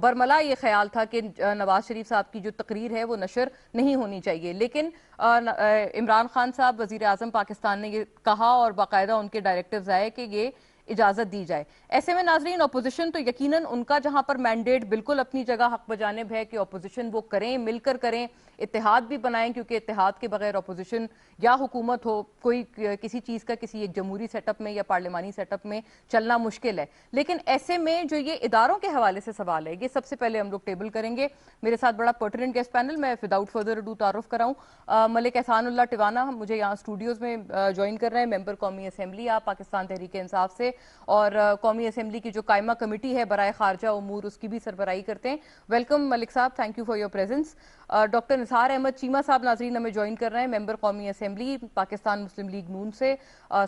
برملا یہ خیال تھا کہ نواز شریف صاحب کی جو تقریر ہے وہ نشر نہیں ہونی چاہیے، لیکن عمران خان صاحب وزیر اعظم پاکستان نے یہ کہا اور باقاعدہ ان کے ڈائریکٹیوز آئے کہ یہ اجازت دی جائے۔ ایسے میں ناظرین اپوزیشن تو یقیناً ان کا جہاں پر مینڈیٹ بالکل اپنی جگہ حق بجانب ہے کہ اپوزیشن وہ کریں، مل کر کریں، اتحاد بھی بنائیں، کیونکہ اتحاد کے بغیر اپوزیشن یا حکومت ہو کوئی کسی چیز کا کسی ایک جمہوری سیٹ اپ میں یا پارلیمانی سیٹ اپ میں چلنا مشکل ہے۔ لیکن ایسے میں جو یہ اداروں کے حوالے سے سوال ہے یہ سب سے پہلے ہم لوگ ٹیبل کریں گے۔ میرے ساتھ بڑا پرٹیننٹ گیسٹ پینل، میں وداؤٹ فردر اڈو تعارف کراؤں ملک احسان اللہ ٹیوانا مجھے یہاں اسٹوڈیوز میں جوائن کر رہے ہیں، ممبر قومی اسمبلی آپ پاکستان تحریک انصاف سے، اور قومی اسمبلی کی جو قائمہ کمیٹی ہے برائے خارجہ امور اس کی بھی سربراہی کرتے ہیں۔ ویلکم ملک صاحب، thank you for your presence. Doctor Nisar Ahmed Cheema صاحب ناظرین ہمیں جوائن کر رہے ہیں، ممبر قومی assembly Pakistan Muslim League Noon سے،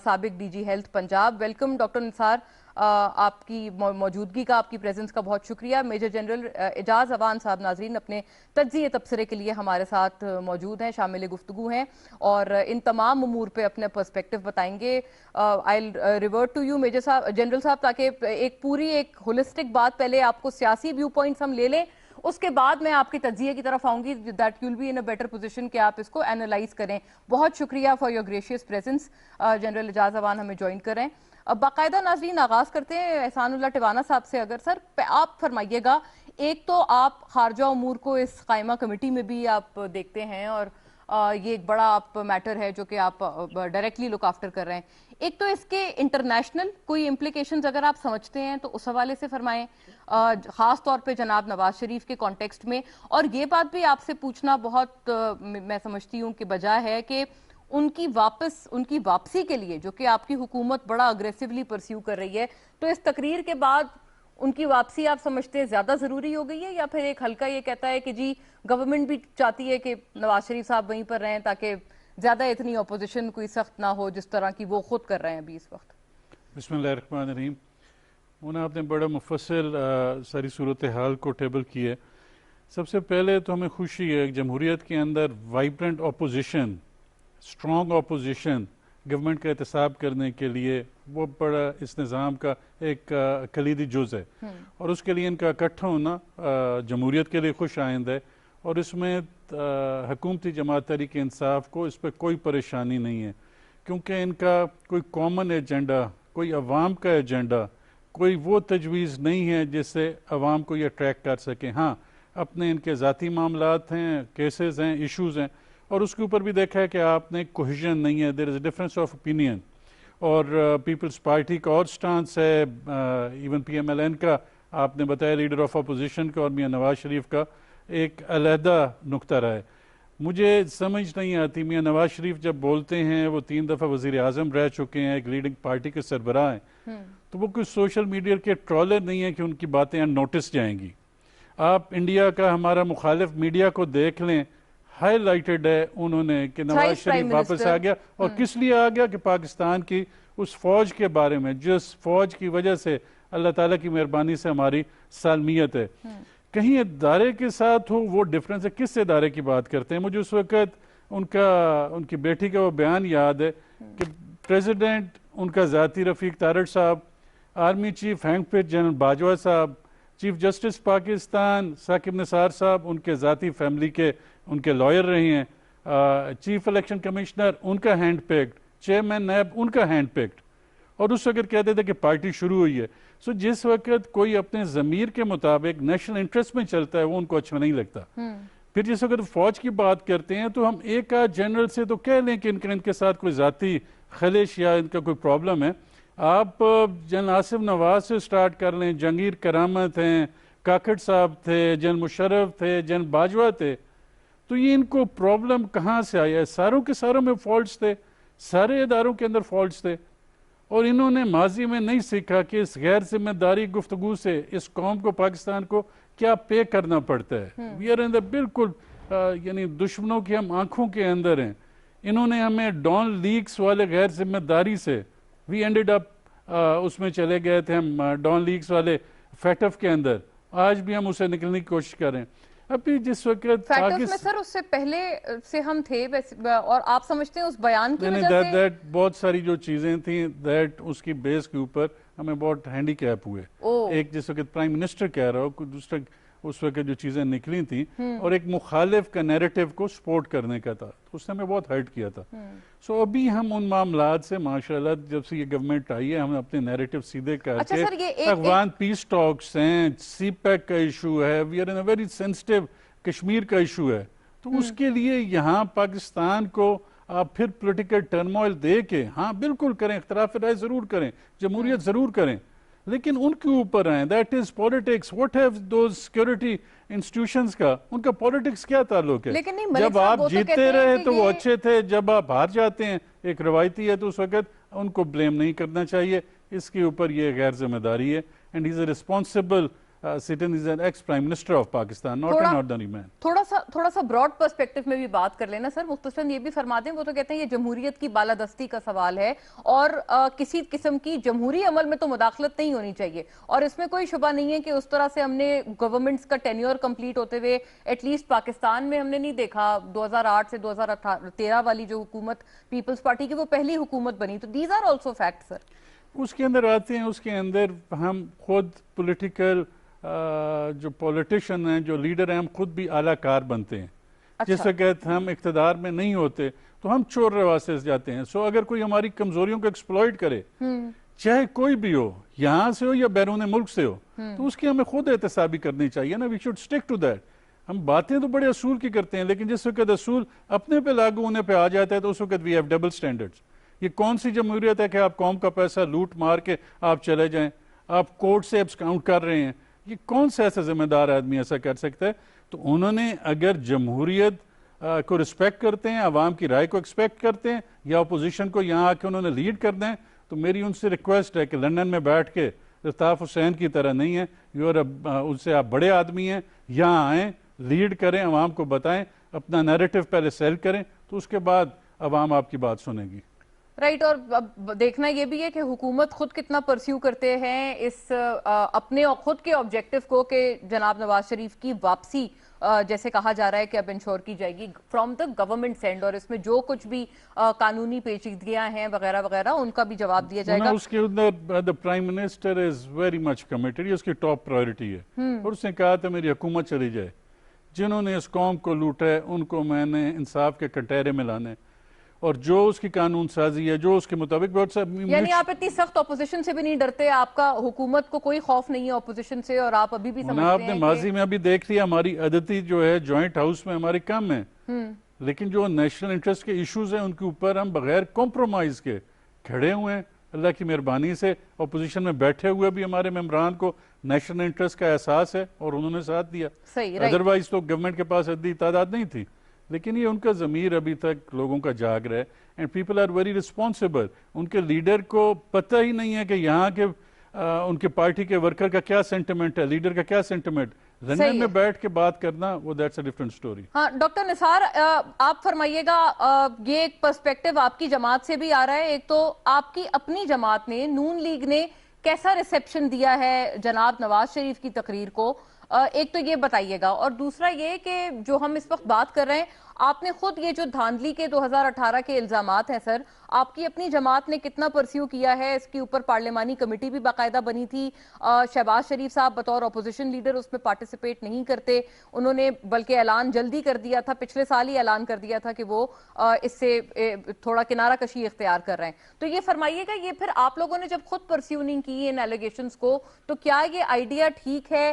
سابق D G health Punjab. Welcome doctor Nisar, آپ کی موجودگی کا، آپ کی پریزنس کا بہت شکریہ۔ میجر جنرل اعجاز اوان صاحب ناظرین اپنے تجزیے تبصرے کے لیے ہمارے ساتھ موجود ہیں، شامل گفتگو ہیں اور ان تمام امور پہ اپنے پرسپیکٹو بتائیں گے۔ آئی ریورٹ ٹو یو میجر صاحب، جنرل صاحب، تاکہ ایک پوری ایک ہولسٹک بات پہلے آپ کو سیاسی ویو پوائنٹس ہم لے لیں، اس کے بعد میں آپ کے تجزیے کی طرف آؤں گی، that you will be in a better position کہ آپ اس کو اینالائز کریں۔ بہت شکریہ for your gracious presence, general Ijaz Awan ہمیں جوائن کریں۔ اب باقاعدہ ناظرین آغاز کرتے ہیں احسان اللہ ٹیوانا صاحب سے۔ اگر سر آپ فرمائیے گا، ایک تو آپ خارجہ امور کو اس قائمہ کمیٹی میں بھی آپ دیکھتے ہیں اور یہ ایک بڑا آپ میٹر ہے جو کہ آپ ڈائریکٹلی لک آفٹر کر رہے ہیں، ایک تو اس کے انٹرنیشنل کوئی امپلیکیشنز اگر آپ سمجھتے ہیں تو اس حوالے سے فرمائیں، خاص طور پہ جناب نواز شریف کے کانٹیکسٹ میں، اور یہ بات بھی آپ سے پوچھنا بہت میں سمجھتی ہوں کہ بجا ہے کہ ان کی واپسی کے لیے جو کہ آپ کی حکومت بڑا اگریسیولی پرسیو کر رہی ہے، تو اس تقریر کے بعد ان کی واپسی آپ سمجھتے ہیں زیادہ ضروری ہو گئی ہے، یا پھر ایک حلقہ یہ کہتا ہے کہ جی گورنمنٹ بھی چاہتی ہے کہ نواز شریف صاحب وہیں پر رہیں تاکہ زیادہ اتنی اپوزیشن کوئی سخت نہ ہو جس طرح کی وہ خود کر رہے ہیں ابھی اس وقت؟ بسم اللہ الرحمن الرحیم۔ انہوں آپ نے بڑا مفصل ساری صورتحال کو ٹیبل کی ہے۔ سب سے پہلے تو ہمیں خوشی ہے کہ جمہوریت کے اندر vibrant opposition, strong opposition government کا احتساب کرنے کے لیے وہ بڑا اس نظام کا ایک کلیدی جز ہے، اور اس کے لیے ان کا اکٹھا ہونا جمہوریت کے لیے خوش آئند ہے، اور اس میں حکومتی جماعت تحریک انصاف کو اس پہ کوئی پریشانی نہیں ہے، کیونکہ ان کا کوئی کامن ایجنڈا، کوئی عوام کا ایجنڈا، کوئی وہ تجویز نہیں ہے جس سے عوام کو یہ ٹریک کر سکیں۔ ہاں، اپنے ان کے ذاتی معاملات ہیں، کیسز ہیں، ایشوز ہیں، اور اس کے اوپر بھی دیکھا ہے کہ آپ نے کوہیژن نہیں ہے، there is a difference of opinion, اور پیپلز پارٹی کا اور سٹانس ہے، even P M L N کا آپ نے بتایا، لیڈر آف اپوزیشن کا، اور میاں نواز شریف کا ایک علیحدہ نقطہ رہا ہے۔ مجھے سمجھ نہیں آتی، میاں نواز شریف جب بولتے ہیں، وہ 3 دفعہ وزیر اعظم رہ چکے ہیں، ایک لیڈنگ پارٹی کے سربراہ ہیں، تو وہ کوئی سوشل میڈیا کے ٹرولر نہیں ہیں کہ ان کی باتیں ان نوٹس جائیں گی۔ آپ انڈیا کا ہمارا مخالف میڈیا کو دیکھ لیں، ہائی لائٹڈ ہے انہوں نے کہ نواز شریف واپس آ گیا، اور کس لیے آ گیا کہ پاکستان کی اس فوج کے بارے میں جس فوج کی وجہ سے اللہ تعالیٰ کی مہربانی سے ہماری سالمیت ہے۔ کہیں ادارے کے ساتھ ہو وہ ڈفرینس ہے، کس ادارے کی بات کرتے ہیں؟ مجھے اس وقت ان کی بیٹی کا وہ بیان یاد ہے کہ پریزیڈنٹ ان کا ذاتی رفیق تارڑ صاحب، آرمی چیف ہینگ پٹ جنرل باجوہ صاحب، چیف جسٹس پاکستان ثاقب نثار صاحب ان کے ذاتی فیملی کے ان کے لائر رہے ہیں، چیف الیکشن کمشنر ان کا ہینڈ پیکڈ، چیئرمین نیب ان کا ہینڈ پیکڈ، اور اس وقت کہتے تھے کہ پارٹی شروع ہوئی ہے۔ سو جس وقت کوئی اپنے ضمیر کے مطابق نیشنل انٹرسٹ میں چلتا ہے وہ ان کو اچھا نہیں لگتا۔ پھر جس وقت فوج کی بات کرتے ہیں تو ہم ایک جنرل سے تو کہہ لیں کہ ان کے ساتھ کوئی ذاتی خلش یا ان کا کوئی پرابلم ہے۔ آپ جنرل آصف نواز سے سٹارٹ کر لیں، جہانگیر کرامت ہیں، کاکڑ صاحب تھے، جنرل مشرف تھے، جنرل باجوہ تھے، تو یہ ان کو پرابلم کہاں سے آیا ہے؟ ساروں کے ساروں میں فالٹس تھے، سارے اداروں کے اندر فالٹس تھے، اور انہوں نے ماضی میں نہیں سیکھا کہ اس غیر ذمہ داری گفتگو سے اس قوم کو، پاکستان کو کیا پے کرنا پڑتا ہے۔ وی آر ان دا بالکل یعنی دشمنوں کی ہم آنکھوں کے اندر ہیں۔ انہوں نے ہمیں ڈان لیکس والے غیر ذمہ داری سے، وی اینڈڈ اپ اس میں چلے گئے تھے ہم ڈان لیکس والے فیٹف کے اندر، آج بھی ہم اسے نکلنے کی کوشش کر رہے ہیں۔ ابھی جس وقت فیکٹرز میں سر اس سے پہلے سے ہم تھے اور آپ سمجھتے ہیں اس بیان کی وجہ سے بہت ساری جو چیزیں تھیں اس کی بیس کے اوپر ہمیں بہت ہینڈی کیپ ہوئے. ایک جس وقت پرائم منسٹر کہہ رہا ہو, دوسرا اس وقت جو چیزیں نکلی تھیں اور ایک مخالف کا نیریٹو کو سپورٹ کرنے کا تھا, اس نے ہمیں بہت ہرٹ کیا تھا. سو ابھی ہم ان معاملات سے ماشاءاللہ جب سے یہ گورنمنٹ آئی ہے ہم اپنے نیریٹو سیدھے کر کے افغان پیس ٹاکس ہیں, سی پیک کا ایشو ہے, we are in a very sensitive Kashmir کا ایشو ہے, تو اس کے لیے یہاں پاکستان کو آپ پھر پولیٹیکل ٹرموائل دے کے ہاں بالکل کریں, اختلاف رائے ضرور کریں, جمہوریت ضرور کریں, لیکن ان کے اوپر آئیں. That is politics. What have those security institutions کا ان کا پالیٹکس کیا تعلق ہے؟ جب آپ جیتے رہے تو وہ اچھے تھے, جب آپ ہار جاتے ہیں ایک روایتی ہے تو اس وقت ان کو بلیم نہیں کرنا چاہیے. اس کے اوپر یہ غیر ذمہ داری ہے. And he is a responsible citizen, is an ex prime minister of Pakistan, not an ordinary man. تھوڑا سا براڈ پرسپیکٹو میں بھی بات کر لینا سر. مختصراً یہ بھی فرما دیں, وہ تو کہتے ہیں یہ جمہوریت کی بالادستی کا سوال ہے اور کسی قسم کی جمہوری عمل میں تو مداخلت نہیں ہونی چاہیے, اور اس میں کوئی شبہ نہیں ہے کہ اس طرح سے ہم نے گورنمنٹس کا ٹینیور کمپلیٹ ہوتے ہوئے ایٹ لیسٹ پاکستان میں ہم نے نہیں دیکھا. 2008 سے 2013 والی جو حکومت پیپلز پارٹی کی وہ پہلی حکومت بنی, تو دیز آر آلسو فیکٹ سر. اس کے اندر آتے ہیں, اس کے اندر ہم خود پولیٹیکل جو پولیٹیشن ہیں, جو لیڈر ہیں, ہم خود بھی اعلیٰ کار بنتے ہیں. جس وقت ہم اقتدار میں نہیں ہوتے تو ہم چور رواستے سے جاتے ہیں. سو اگر کوئی ہماری کمزوریوں کو ایکسپلوئٹ کرے, چاہے کوئی بھی ہو, یہاں سے ہو یا بیرون ملک سے ہو, تو اس کی ہمیں خود احتسابی کرنی چاہیے نا. We should stick to that. ہم باتیں تو بڑے اصول کی کرتے ہیں, لیکن جس وقت اصول اپنے پہ لاگو ہونے پہ آ جاتا ہے تو اس وقت وی ہیو ڈبل سٹینڈرڈز. یہ کون سی جمہوریت ہے کہ آپ قوم کا پیسہ لوٹ مار کے آپ چلے جائیں, آپ کورٹ سے ابسکاؤنٹ کر رہے ہیں؟ یہ کون سا ایسا ذمہ دار آدمی ایسا کر سکتا ہے؟ تو انہوں نے اگر جمہوریت کو رسپیکٹ کرتے ہیں, عوام کی رائے کو ایکسپیکٹ کرتے ہیں, یا اپوزیشن کو یہاں آ کے انہوں نے لیڈ کرنا ہے, تو میری ان سے ریکویسٹ ہے کہ لندن میں بیٹھ کے الطاف حسین کی طرح نہیں ہے, ان سے آپ بڑے آدمی ہیں, یہاں آئیں, لیڈ کریں, عوام کو بتائیں, اپنا نیریٹو پہلے سیل کریں, تو اس کے بعد عوام آپ کی بات سنے گی. رائٹ. اور دیکھنا یہ بھی ہے کہ حکومت خود کتنا پرسیو کرتے ہیں اس اپنے خود کے آبجیکٹو کو, کہ جناب نواز شریف کی واپسی جیسے کہا جا رہا ہے کہ اب انشور کی جائے گی فرام دا گورنمنٹ سینڈ, اور اس میں جو کچھ بھی قانونی پیچیدگیاں ہیں وغیرہ وغیرہ ان کا بھی جواب دیا جائے گا. اس کے اندر the prime minister is very much committed, یہ اس کی ٹاپ پرائیورٹی ہے, اور اس نے کہا تھا میری حکومت چلی جائے, جنہوں نے اس قوم کو لوٹا ہے ان کو میں نے انصاف کے کٹہرے میں لانا ہے, اور جو اس کی قانون سازی ہے, جو اس کے مطابق بہت سا. یعنی آپ اتنی سخت اپوزیشن سے بھی نہیں ڈرتے, آپ کا حکومت کو کوئی خوف نہیں ہے اپوزیشن سے, اور آپ ابھی بھی سمجھتے ہیں آپ نے ماضی میں ابھی دیکھ لیا ہماری عدتی جو ہے جوائنٹ ہاؤس میں ہماری کم ہے, لیکن جو نیشنل انٹرسٹ کے ایشوز ہیں ان کے اوپر ہم بغیر کمپرومائز کے کھڑے ہوئے ہیں. اللہ کی مہربانی سے اپوزیشن میں بیٹھے ہوئے بھی ہمارے ممبران کو نیشنل انٹرسٹ کا احساس ہے اور انہوں نے ساتھ دیا. ادروائز تو گورنمنٹ کے پاس عددی تعداد نہیں تھی, لیکن یہ ان کا ضمیر ابھی تک لوگوں کا جاگ رہا ہے. And people are very responsible. ان کے لیڈر کو پتہ ہی نہیں ہے کہ یہاں کے ان کے پارٹی کے ورکر کا کیا سینٹیمنٹ ہے, لیڈر کا کیا سینٹیمنٹ. لندن میں بیٹھ کے بات کرنا وہ دیٹس اے ڈفرنٹ سٹوری. ہاں ڈاکٹر نثار, آپ فرمائیے گا, یہ ایک پرسپیکٹو آپ کی جماعت سے بھی آ رہا ہے. ایک تو آپ کی اپنی جماعت نے, نون لیگ نے کیسا ریسیپشن دیا ہے جناب نواز شریف کی تقریر کو, ایک تو یہ بتائیے گا. اور دوسرا یہ کہ جو ہم اس وقت بات کر رہے ہیں, آپ نے خود یہ جو دھاندلی کے 2018 کے الزامات ہیں سر, آپ کی اپنی جماعت نے کتنا پرسیو کیا ہے؟ اس کے اوپر پارلیمانی کمیٹی بھی باقاعدہ بنی تھی. شہباز شریف صاحب بطور اپوزیشن لیڈر اس میں پارٹیسپیٹ نہیں کرتے, انہوں نے بلکہ اعلان جلدی کر دیا تھا, پچھلے سال ہی اعلان کر دیا تھا کہ وہ اس سے تھوڑا کنارہ کشی اختیار کر رہے ہیں. تو یہ فرمائیے گا, یہ پھر آپ لوگوں نے جب خود پرسیو نہیں کی ان ایلیگیشنز کو, تو کیا یہ آئیڈیا ٹھیک ہے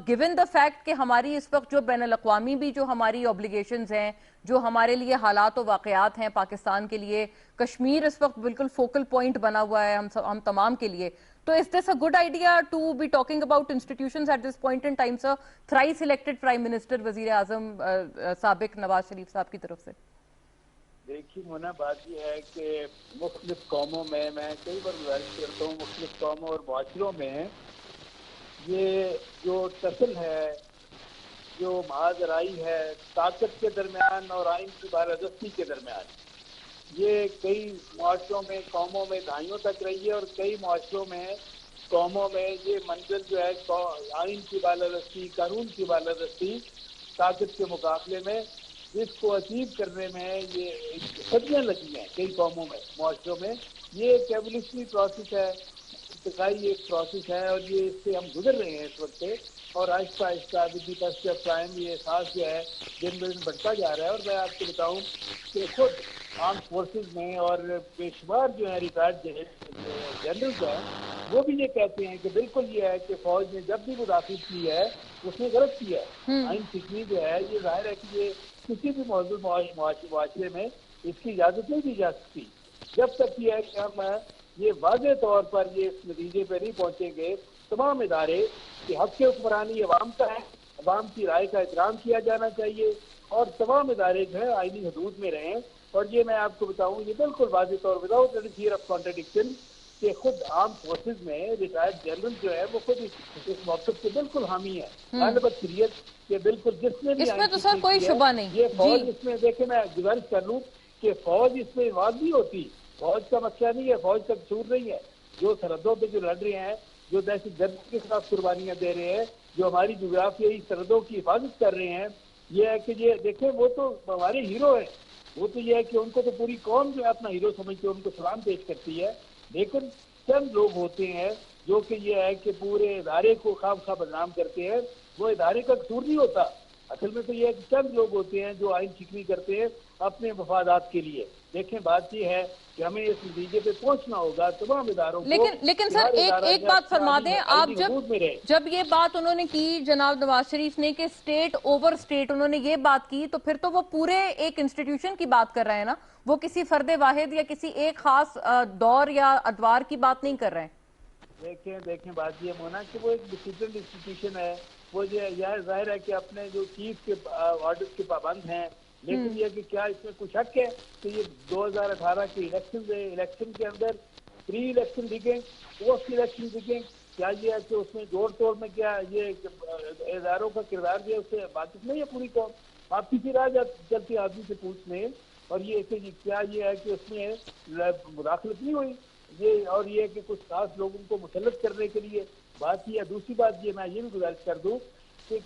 given the fact کہ ہماری اس وقت جو بین الاقوامی بھی جو ہماری obligations ہیں, جو ہمارے لیے حالات و واقعات ہیں پاکستان کے لیے, کشمیر اس وقت بالکل فوکل پوائنٹ بنا ہوا ہے ہم تمام کے لیے, تو is this a good idea to be talking about institutions at this point in time, sir? thrice elected prime minister, وزیر اعظم سابق نواز شریف صاحب کی طرف سے. دیکھیے مونا, بات یہ ہے کہ مختلف قوموں میں کئی بار گزارش کرتا ہوں, مختلف قوموں اور معاشروں میں یہ جو ٹسل ہے, جو معاذرائی ہے طاقت کے درمیان اور آئین کی بالادستی کے درمیان, یہ کئی معاشروں میں قوموں میں دہائیوں تک رہی ہے, اور کئی معاشروں میں قوموں میں یہ منزل جو ہے آئین کی بالادستی, قانون کی بالادستی, طاقت کے مقابلے میں جس کو اچیو کرنے میں یہ صدیاں لگی ہیں کئی قوموں میں معاشروں میں. یہ ایک ایولیوشنری پروسیس ہے, ارتقائی ایک پروسیس ہے, اور یہ اس سے ہم گزر رہے ہیں اس وقت سے, اور آہستہ آہستہ ودی پسٹ آف ٹائم یہ احساس جو ہے دن بدن بڑھتا جا رہا ہے. اور میں آپ کو بتاؤں کہ خود آرم فورسز میں اور بے شمار جو ہیں ریٹائرڈ جنرلز ہیں وہ بھی یہ کہتے ہیں کہ بالکل یہ ہے کہ فوج نے جب بھی مداخلت کی ہے اس نے غلط کیا ہے. آئین فکری جو ہے یہ ظاہر ہے کہ یہ کسی بھی موضوع معاشرے میں اس کی اجازت نہیں دی جا سکتی جب تک یہ ہے کہ ہم یہ واضح طور پر یہ اس نتیجے پہ نہیں پہنچیں گے تمام ادارے کہ حق کے حکمرانی عوام کا ہے, عوام کی رائے کا احترام کیا جانا چاہیے, اور تمام ادارے جو ہے آئینی حدود میں رہیں. اور یہ میں آپ کو بتاؤں یہ بالکل واضح طور without any fear of contradiction کہ خود آرم فورسز میں ریٹائرڈ جنرل جو ہے وہ خود اس موقف کے بالکل حامی ہے. غالبت شریعت کہ بالکل جس نے بھی اس میں تو سر کوئی شبہ نہیں. یہ فوج اس میں دیکھیں میں گزارش کر لوں کہ فوج اس میں انوالو نہیں ہوتی. فوج کا مسئلہ نہیں ہے, فوج کا قصور نہیں ہے. جو سرحدوں پہ جو لڑ رہے ہیں, جو دہشت گردی کے خلاف قربانیاں دے رہے ہیں, جو ہماری جغرافیائی سرحدوں کی حفاظت کر رہے ہیں, یہ ہے کہ یہ دیکھیں وہ تو ہمارے ہیرو ہیں. وہ تو یہ ہے کہ ان کو تو پوری قوم جو ہے اپنا ہیرو سمجھ کے ان کو سلام پیش کرتی ہے. لیکن چند لوگ ہوتے ہیں جو کہ یہ ہے کہ پورے ادارے کو خواہ بدنام کرتے ہیں. وہ ادارے کا قصور نہیں ہوتا. اصل میں تو یہ ہے کہ چند لوگ ہوتے ہیں جو آئین فکری کرتے ہیں اپنے مفادات کے لیے. دیکھیں بات یہ ہے کہ ہمیں اس نتیجے پہ پہنچنا ہوگا تمام اداروں کو. لیکن سر ایک بات فرما دیں آپ, جب یہ بات انہوں نے کی جناب نواز شریف نے کہ اسٹیٹ اوور اسٹیٹ انہوں نے یہ بات کی, تو پھر تو وہ پورے ایک انسٹیٹیوشن کی بات کر رہے ہیں نا, وہ کسی فرد واحد یا کسی ایک خاص دور یا ادوار کی بات نہیں کر رہے ہیں. دیکھیں بات یہ ہونا کہ وہ ایک ڈسپلن انسٹیٹیوشن ہے. وہ یہ ظاہر ہے کہ اپنے جو چیف کے آرڈر کے پابند ہیں, لیکن یہ کہ کیا اس میں کچھ شک ہے کہ یہ 2018 کے الیکشن کے اندر پری الیکشن لکھیں, پوسٹ الیکشن لکھیں, کیا یہ ہے کہ اس میں جوڑ توڑ میں کیا یہ اداروں کا کردار جو ہے اس سے واقف نہیں ہے پوری قوم. آپ کسی راہ چلتے آدمی سے پوچھ لیں, اور یہ کیا یہ ہے کہ اس میں مداخلت نہیں ہوئی یہ, اور یہ کہ کچھ خاص لوگوں کو مسلط کرنے کے لیے بات کی ہے. دوسری بات یہ میں یہ بھی گزارش کر دوں کہ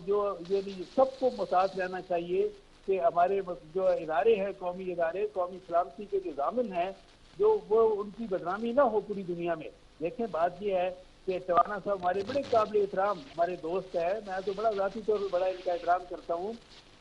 جو یہ سب کو محتاط رہنا چاہیے کہ ہمارے جو ادارے ہیں, قومی ادارے, قومی سلامتی کے جو ضامن ہیں, جو وہ ان کی بدنامی نہ ہو پوری دنیا میں. دیکھیں بات یہ ہے کہ ٹوانا صاحب ہمارے بڑے قابل احترام ہمارے دوست ہیں, میں تو بڑا ذاتی طور پر بڑا ان کا احترام کرتا ہوں,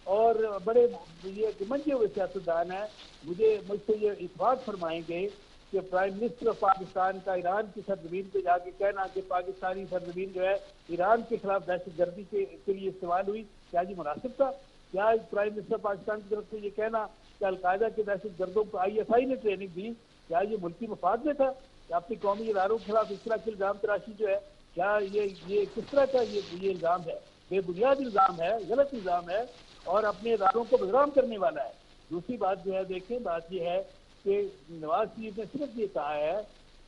اور بڑے یہ منجے ہوئے سیاستدان ہیں. مجھ سے یہ اتفاق فرمائیں گے کہ پرائم منسٹر آف پاکستان کا ایران کی سرزمین پہ جا کے کہنا کہ پاکستانی سرزمین جو ہے ایران کے خلاف دہشت گردی کے لیے استعمال ہوئی, کیا یہ مناسب تھا؟ کیا پرائم منسٹر پاکستان کی طرف سے یہ کہنا کہ القاعدہ کے دہشت گردوں کو ISI نے ٹریننگ دی, کیا یہ ملکی مفاد میں تھا؟ کہ اپنی قومی اداروں کے خلاف اس طرح کی الزام تراشی جو ہے, کیا یہ کس طرح کا یہ الزام ہے؟ بے بنیاد الزام ہے, غلط الزام ہے, اور اپنے اداروں کو بدنام کرنے والا ہے. دوسری بات جو ہے دیکھیں بات یہ ہے کہ نواز شریف نے صرف یہ کہا ہے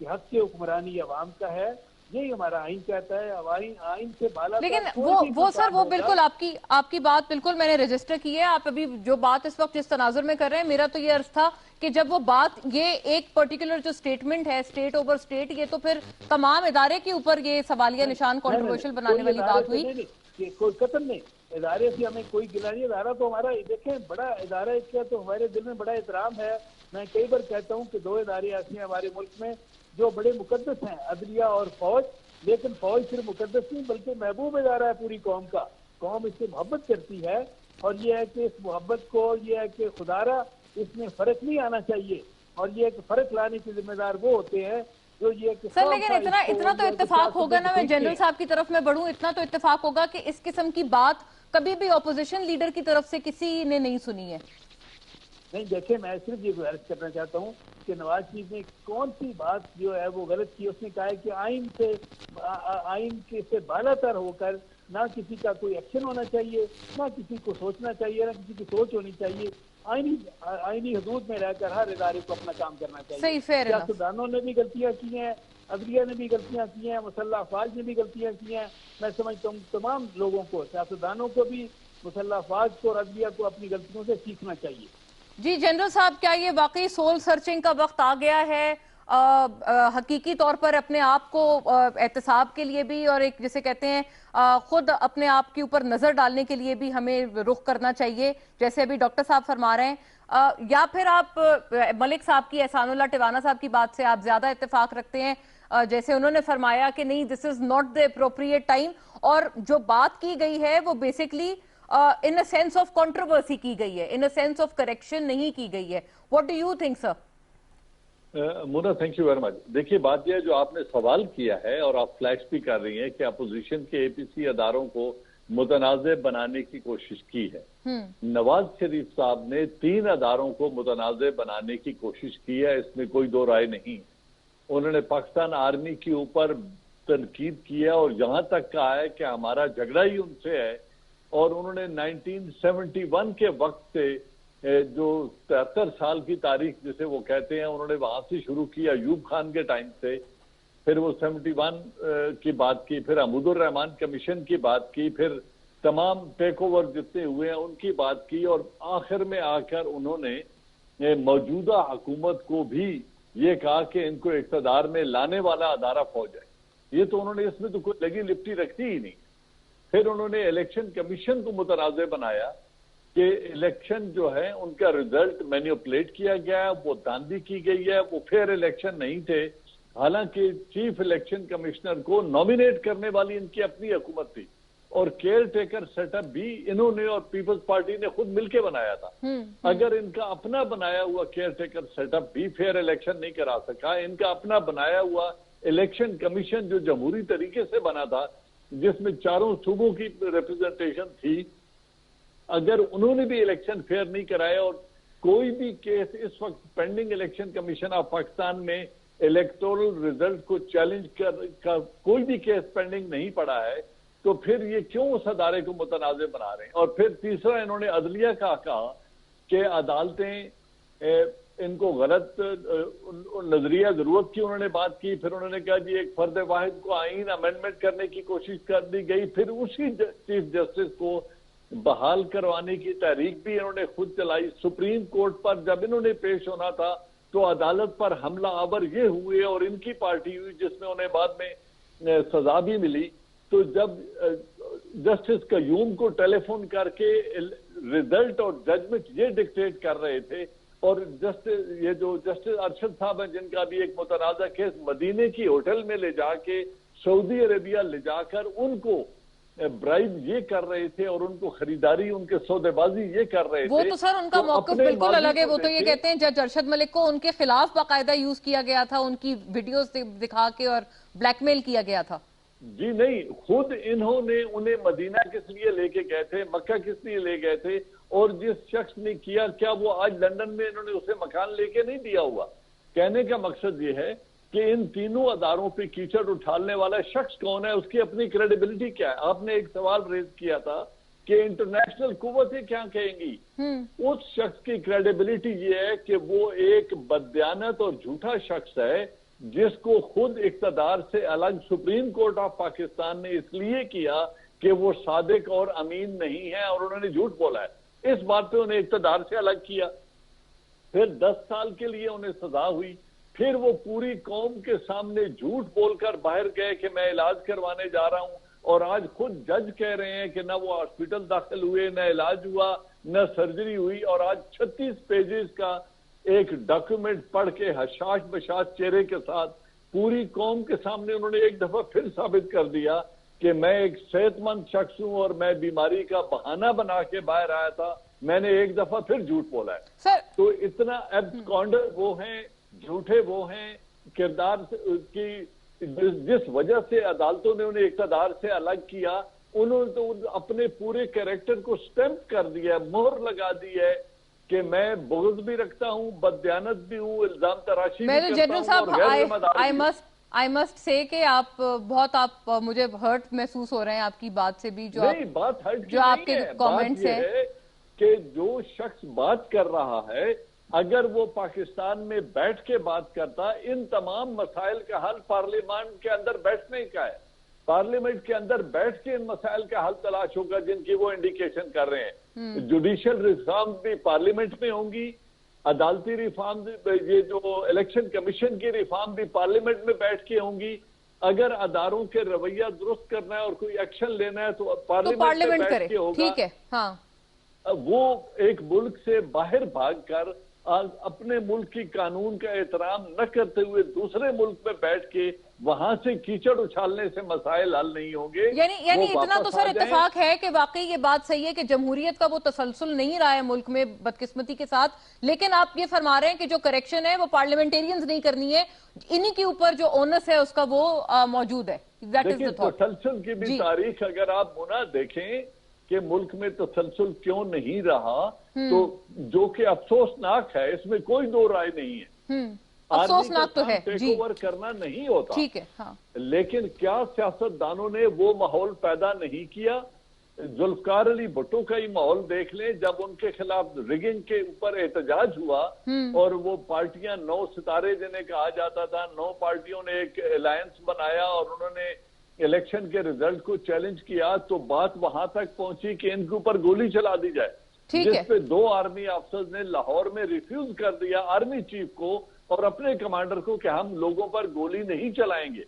کہ حق کی حکمرانی عوام کا ہے, یہی ہمارا آئین کہتا ہے. آئین سے بالا, لیکن وہ سر وہ بالکل آپ کی بات بالکل میں نے رجسٹر کی ہے. آپ ابھی جو بات اس وقت جس تناظر میں کر رہے ہیں, میرا تو یہ عرض تھا کہ جب وہ بات یہ ایک پرٹیکولر جو سٹیٹمنٹ ہے اسٹیٹ اوور اسٹیٹ, یہ تو پھر تمام ادارے کے اوپر یہ سوالیہ نشان کنٹروورشل بنانے والی بات ہوئی. کوئی قتل نہیں, ادارے سے ہمیں کوئی گلا نہیں. ادارہ تو ہمارا دیکھیں بڑا ادارہ ہے, کیا تو ہمارے دل میں بڑا احترام ہے. میں کئی بار کہتا ہوں کہ 2 ادارے ایسے ہیں ہمارے ملک میں جو بڑے مقدس ہیں, عدلیہ اور فوج. لیکن فوج صرف مقدس نہیں بلکہ محبوب ادارہ ہے پوری قوم کا. قوم اس سے محبت کرتی ہے, اور یہ ہے کہ اس محبت کو یہ ہے کہ خدارہ اس میں فرق نہیں آنا چاہیے, اور یہ ہے کہ فرق لانے کے ذمہ دار وہ ہوتے ہیں جو یہ کہ سر. لیکن اتنا تو اتفاق ہوگا نا, میں جنرل صاحب کی طرف میں بڑھوں, اتنا تو اتفاق ہوگا کہ اس قسم کی بات کبھی بھی اپوزیشن لیڈر کی طرف سے کسی نے نہیں سنی ہے. نہیں دیکھیں, میں صرف یہ گزارش کرنا چاہتا ہوں کہ نواز شریف نے کون سی بات جو ہے وہ غلط کی. اس نے کہا ہے کہ آئین کے سے بالا تر ہو کر نہ کسی کا کوئی ایکشن ہونا چاہیے, نہ کسی کو سوچنا چاہیے, نہ کسی کی سوچ ہونی چاہیے. آئینی حدود میں رہ کر ہر ادارے کو اپنا کام کرنا چاہیے. صحیح, فیئر انف. سیاستدانوں نے بھی غلطیاں کی ہیں, عدلیہ نے بھی غلطیاں کی ہیں, مسلح افواج نے بھی غلطیاں کی ہیں. میں سمجھتا ہوں تمام لوگوں کو, سیاستدانوں کو بھی, مسلح افواج کو اور عدلیہ کو اپنی غلطیوں سے سیکھنا چاہیے. جی جنرل صاحب, کیا یہ واقعی سول سرچنگ کا وقت آ گیا ہے؟ حقیقی طور پر اپنے آپ کو احتساب کے لیے بھی اور ایک جسے کہتے ہیں خود اپنے آپ کے اوپر نظر ڈالنے کے لیے بھی ہمیں رخ کرنا چاہیے جیسے ابھی ڈاکٹر صاحب فرما رہے ہیں، یا پھر آپ ملک صاحب کی، احسان اللہ ٹوانا صاحب کی بات سے آپ زیادہ اتفاق رکھتے ہیں جیسے انہوں نے فرمایا کہ نہیں this is not the appropriate time, اور جو بات کی گئی ہے وہ basically in a sense of controversy کی گئی ہے، in a sense of correction نہیں کی گئی ہے. What do you think sir? Mona thank you very much. دیکھیے بات یہ ہے جو آپ نے سوال کیا ہے اور آپ فلیش بھی کر رہی ہیں کہ اپوزیشن کے اے پی سی اداروں کو متنازع بنانے کی کوشش کی ہے. نواز شریف صاحب نے 3 اداروں کو متنازع بنانے کی کوشش کی ہے، اس میں کوئی دو رائے نہیں. انہوں نے پاکستان آرمی کے اوپر تنقید کی ہے اور یہاں تک کہا ہے کہ ہمارا جھگڑا ہی ان سے ہے، اور انہوں نے 1971 کے وقت سے جو 73 سال کی تاریخ جسے وہ کہتے ہیں انہوں نے وہاں سے شروع کیا ایوب خان کے ٹائم سے، پھر وہ 71 کی بات کی، پھر حمود الرحمان کمیشن کی بات کی، پھر تمام ٹیک اوور جتنے ہوئے ہیں ان کی بات کی، اور آخر میں آ کر انہوں نے موجودہ حکومت کو بھی یہ کہا کہ ان کو اقتدار میں لانے والا ادارہ فوج ہے. یہ تو انہوں نے اس میں تو کوئی لگی لپٹی رکھتی ہی نہیں. پھر انہوں نے الیکشن کمیشن کو متنازع بنایا کہ الیکشن جو ہے ان کا ریزلٹ مینیپولیٹ کیا گیا ہے، وہ دھاندلی کی گئی ہے، وہ فیئر الیکشن نہیں تھے. حالانکہ چیف الیکشن کمشنر کو نامینیٹ کرنے والی ان کی اپنی حکومت تھی، اور کیئر ٹیکر سیٹ اپ بھی انہوں نے اور پیپلز پارٹی نے خود مل کے بنایا تھا. اگر ان کا اپنا بنایا ہوا کیئر ٹیکر سیٹ اپ بھی فیئر الیکشن نہیں کرا سکا، ان کا اپنا بنایا ہوا الیکشن کمیشن جو جمہوری طریقے سے بنا تھا جس میں 4 صوبوں کی ریپرزنٹیشن تھی، اگر انہوں نے بھی الیکشن فیئر نہیں کرایا اور کوئی بھی کیس اس وقت pending election commission of Pakistan میں الیکٹورل ریزلٹ کو چیلنج کا کوئی بھی کیس پینڈنگ نہیں پڑا ہے، تو پھر یہ کیوں اس ادارے کو متنازع بنا رہے ہیں؟ اور پھر تیسرا انہوں نے عدلیہ کا کہا کہ عدالتیں ان کو غلط نظریہ ضرورت کی انہوں نے بات کی. پھر انہوں نے کہا جی ایک فرد واحد کو آئین امینڈمنٹ کرنے کی کوشش کر دی گئی، پھر اسی چیف جسٹس کو بحال کروانے کی تحریک بھی انہوں نے خود چلائی. سپریم کورٹ پر جب انہوں نے پیش ہونا تھا تو عدالت پر حملہ آور یہ ہوئے اور ان کی پارٹی ہوئی جس میں انہیں بعد میں سزا بھی ملی. تو جب جسٹس قیوم کو ٹیلی فون کر کے ریزلٹ اور ججمنٹ یہ ڈکٹیٹ کر رہے تھے، اور یہ جو جسٹس ارشد صاحب ہیں جن کا بھی ایک متنازع کیس مدینے کی ہوٹل میں لے جا کے سعودی عربیہ لے جا کر ان کو برائب یہ کر رہے تھے اور ان کو خریداری ان کے سودے بازی یہ کر رہے تھے. وہ تو سر ان کا موقف بالکل الگ ہے. وہ تو یہ کہتے ہیں جج ارشد ملک کو ان کے خلاف باقاعدہ یوز کیا گیا تھا، ان کی ویڈیوز دکھا کے اور بلیک میل کیا گیا تھا. جی نہیں، خود انہوں نے انہیں مدینہ کس لیے لے کے گئے تھے، مکہ کس لیے لے گئے تھے، اور جس شخص نے کیا کیا وہ آج لندن میں انہوں نے اسے مکان لے کے نہیں دیا ہوا. کہنے کا مقصد یہ ہے کہ ان تینوں اداروں پہ کیچڑ اٹھالنے والا شخص کون ہے، اس کی اپنی کریڈیبلٹی کیا ہے. آپ نے ایک سوال ریز کیا تھا کہ انٹرنیشنل قوتیں کیا کہیں گی. اس شخص کی کریڈیبلٹی یہ ہے کہ وہ ایک بددیانت اور جھوٹا شخص ہے جس کو خود اقتدار سے الگ سپریم کورٹ آف پاکستان نے اس لیے کیا کہ وہ صادق اور امین نہیں ہے اور انہوں نے جھوٹ بولا ہے. اس بات پہ انہیں اقتدار سے الگ کیا. پھر 10 سال کے لیے انہیں سزا ہوئی، پھر وہ پوری قوم کے سامنے جھوٹ بول کر باہر گئے کہ میں علاج کروانے جا رہا ہوں، اور آج خود جج کہہ رہے ہیں کہ نہ وہ ہاسپٹل داخل ہوئے، نہ علاج ہوا، نہ سرجری ہوئی. اور آج 36 پیجز کا ایک ڈاکیومنٹ پڑھ کے حشاش بشاش چہرے کے ساتھ پوری قوم کے سامنے انہوں نے ایک دفعہ پھر ثابت کر دیا کہ میں ایک صحت مند شخص ہوں اور میں بیماری کا بہانہ بنا کے باہر آیا تھا. میں نے ایک دفعہ پھر جھوٹ بولا ہے. تو اتنا ایبسکانڈر وہ ہیں، جھوٹے وہ ہیں، کردار کی جس وجہ سے عدالتوں نے انہیں اقتدار سے الگ کیا، انہوں نے تو اپنے پورے کریکٹر کو سٹیمپ کر دیا ہے، مہر لگا دی ہے کہ میں بغض بھی رکھتا ہوں، بددیانت بھی ہوں، الزام تراشی بھی کرتا ہوں اور غیر ذمہ داری بھی. I must say کہ آپ مجھے ہرٹ محسوس ہو رہے ہیں آپ کی بات سے بھی، جو بات ہرٹ کی جو آپ کے نہیں ہے. کامنٹس ہیں کہ جو شخص بات کر رہا ہے اگر وہ پاکستان میں بیٹھ کے بات کرتا، ان تمام مسائل کا حل پارلیمان کے اندر بیٹھنے کا ہے. پارلیمنٹ کے اندر بیٹھ کے ان مسائل کا حل تلاش ہوگا جن کی وہ انڈیکیشن کر رہے ہیں. جوڈیشل ریفارم بھی پارلیمنٹ میں ہوں گی، عدالتی ریفارم یہ جو الیکشن کمیشن کی ریفارم بھی پارلیمنٹ میں بیٹھ کے ہوں گی. اگر اداروں کے رویہ درست کرنا ہے اور کوئی ایکشن لینا ہے تو پارلیمنٹ میں بیٹھ کے ہوگا. ٹھیک ہے. ہاں وہ ایک ملک سے باہر بھاگ کر اپنے ملک کی قانون کا احترام نہ کرتے ہوئے دوسرے ملک میں بیٹھ کے وہاں سے کیچڑ اچھالنے سے مسائل حل نہیں ہوں گے. یعنی اتنا تو سر اتفاق ہے کہ واقعی یہ بات صحیح ہے کہ جمہوریت کا وہ تسلسل نہیں رہا ہے ملک میں بدقسمتی کے ساتھ، لیکن آپ یہ فرما رہے ہیں کہ جو کریکشن ہے وہ پارلیمنٹیرینز نہیں کرنی ہے، انہی کے اوپر جو اونس ہے اس کا وہ موجود ہے. دیکھیں تسلسل کی بھی تاریخ اگر آپ منا دیکھیں کہ ملک میں تسلسل کیوں نہیں رہا تو جو کہ افسوسناک ہے، اس میں کوئی دو رائے نہیں ہے. افسوسناک تو ہے ٹیک اوور کرنا نہیں ہوتا. ٹھیک ہے. ہاں لیکن کیا سیاستدانوں نے وہ ماحول پیدا نہیں کیا؟ ذوالفقار علی بھٹو کا ہی ماحول دیکھ لیں، جب ان کے خلاف ریگنگ کے اوپر احتجاج ہوا اور وہ پارٹیاں 9 ستارے جنہیں کہا جاتا تھا، 9 پارٹیوں نے ایک الائنس بنایا اور انہوں نے الیکشن کے ریزلٹ کو چیلنج کیا، تو بات وہاں تک پہنچی کہ ان کے اوپر گولی چلا دی جائے، جس پہ 2 آرمی افسرز نے لاہور میں ریفیوز کر دیا آرمی چیف کو اور اپنے کمانڈر کو کہ ہم لوگوں پر گولی نہیں چلائیں گے.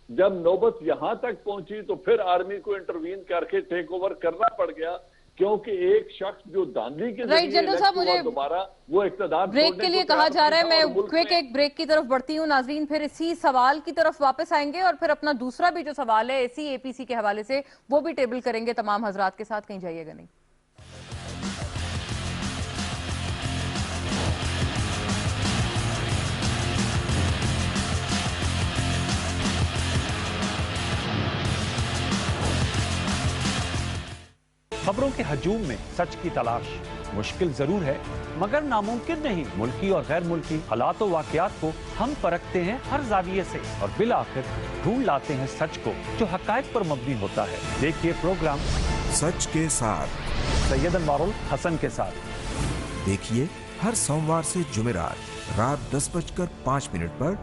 جب نوبت یہاں تک پہنچی تو پھر آرمی کو انٹروین کر کے ٹیک اوور کرنا پڑ گیا، کیونکہ ایک شخص جو دھاندلی کے ذریعے دوبارہ وہ اقتدار بریک کے لیے کہا جا رہا ہے. میں کوئک ایک بریک کی طرف بڑھتی ہوں ناظرین، پھر اسی سوال کی طرف واپس آئیں گے اور پھر اپنا دوسرا بھی جو سوال ہے اسی اے پی سی کے حوالے سے وہ بھی ٹیبل کریں گے تمام حضرات کے ساتھ. کہیں جائیے گا نہیں. خبروں کے ہجوم میں سچ کی تلاش مشکل ضرور ہے مگر ناممکن نہیں. ملکی اور غیر ملکی حالات و واقعات کو ہم پرکھتے ہیں ہر زاویے سے اور بالآخر ڈھونڈ لاتے ہیں سچ کو جو حقائق پر مبنی ہوتا ہے. دیکھیے پروگرام سچ کے ساتھ سید انوار الحسن کے ساتھ. دیکھیے ہر سوموار سے جمعرات رات 10:05 پر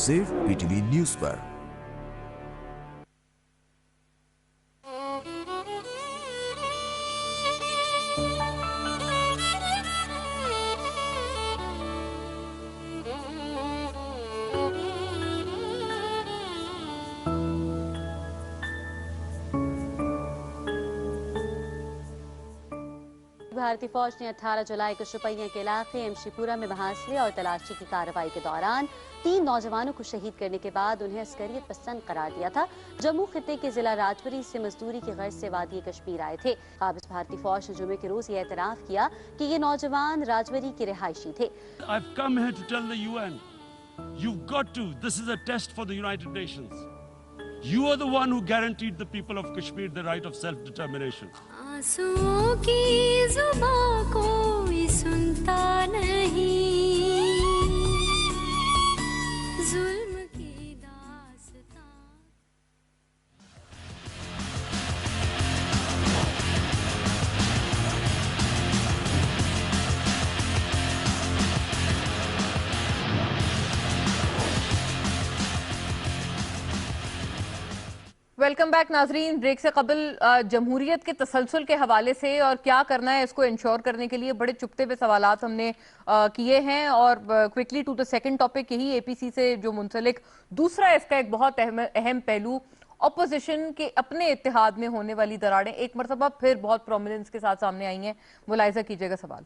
صرف پی ٹی وی نیوز پر. بھارتی فوج نے 18 جولائی کو شوپیاں کے علاقے امشی پورہ میں محاصرے اور تلاشی کی کارروائی کے دوران 3 نوجوانوں کو شہید کرنے کے بعد انہیں عسکریت پسند قرار دیا تھا. جموں خطے کے ضلع راجوری سے مزدوری کی غرض سے وادی کشمیر آئے تھے. قابض بھارتی فوج نے جمعے کے روز یہ اعتراف کیا کہ یہ نوجوان راجوری کے رہائشی تھے. I've come here to tell the UN, you've got to, this is a test for the United Nations. You are the one who guaranteed the people of Kashmir the right of self-determination. آنسوؤں کی زباں کوئی سنتا نہیں، ظلم کی داستان. Welcome back ناظرین. Break سے قبل جمہوریت کے تسلسل کے حوالے سے اور کیا کرنا ہے اس کو انشور کرنے کے لیے بڑے چپتے ہوئے سوالات ہم نے کیے ہیں اور quickly to the second topic یہی اے پی سی سے جو منسلک دوسرا اس کا ایک بہت اہم پہلو اپوزیشن کے اپنے اتحاد میں ہونے والی دراڑیں ایک مرتبہ پھر بہت پرومیننس کے ساتھ سامنے آئی ہیں. ملاحظہ کیجئے گا سوال.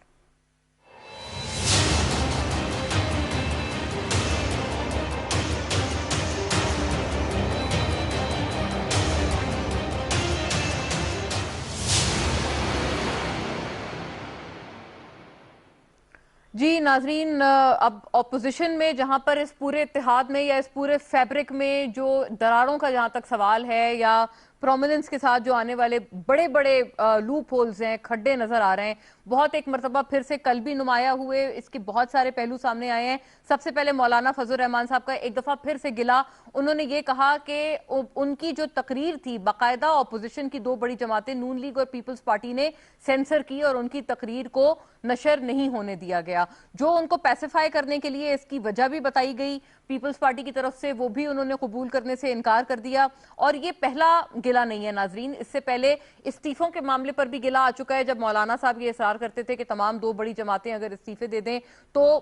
جی ناظرین، اب اپوزیشن میں جہاں پر اس پورے اتحاد میں یا اس پورے فیبرک میں جو دراڑوں کا جہاں تک سوال ہے یا پرومیننس کے ساتھ جو آنے والے بڑے بڑے لوپ ہولز ہیں، کھڈے نظر آ رہے ہیں، بہت ایک مرتبہ پھر سے کل بھی نمایاں ہوئے. اس کے بہت سارے پہلو سامنے آئے ہیں. سب سے پہلے مولانا فضل الرحمان صاحب کا ایک دفعہ پھر سے گلا. انہوں نے یہ کہا کہ ان کی جو تقریر تھی باقاعدہ اپوزیشن کی 2 بڑی جماعتیں نون لیگ اور پیپلز پارٹی نے سینسر کی اور ان کی تقریر کو نشر نہیں ہونے دیا گیا. جو ان کو پیسیفائی کرنے کے لیے اس کی وجہ بھی بتائی گئی. پیپلز پارٹی کی طرف سے وہ بھی انہوں نے قبول کرنے سے انکار کر دیا. اور یہ پہلا گلہ نہیں ہے ناظرین, اس سے پہلے استعفوں کے معاملے پر بھی گلہ آ چکا ہے, جب مولانا صاحب یہ اصرار کرتے تھے کہ تمام 2 بڑی جماعتیں اگر استعفے دے دیں تو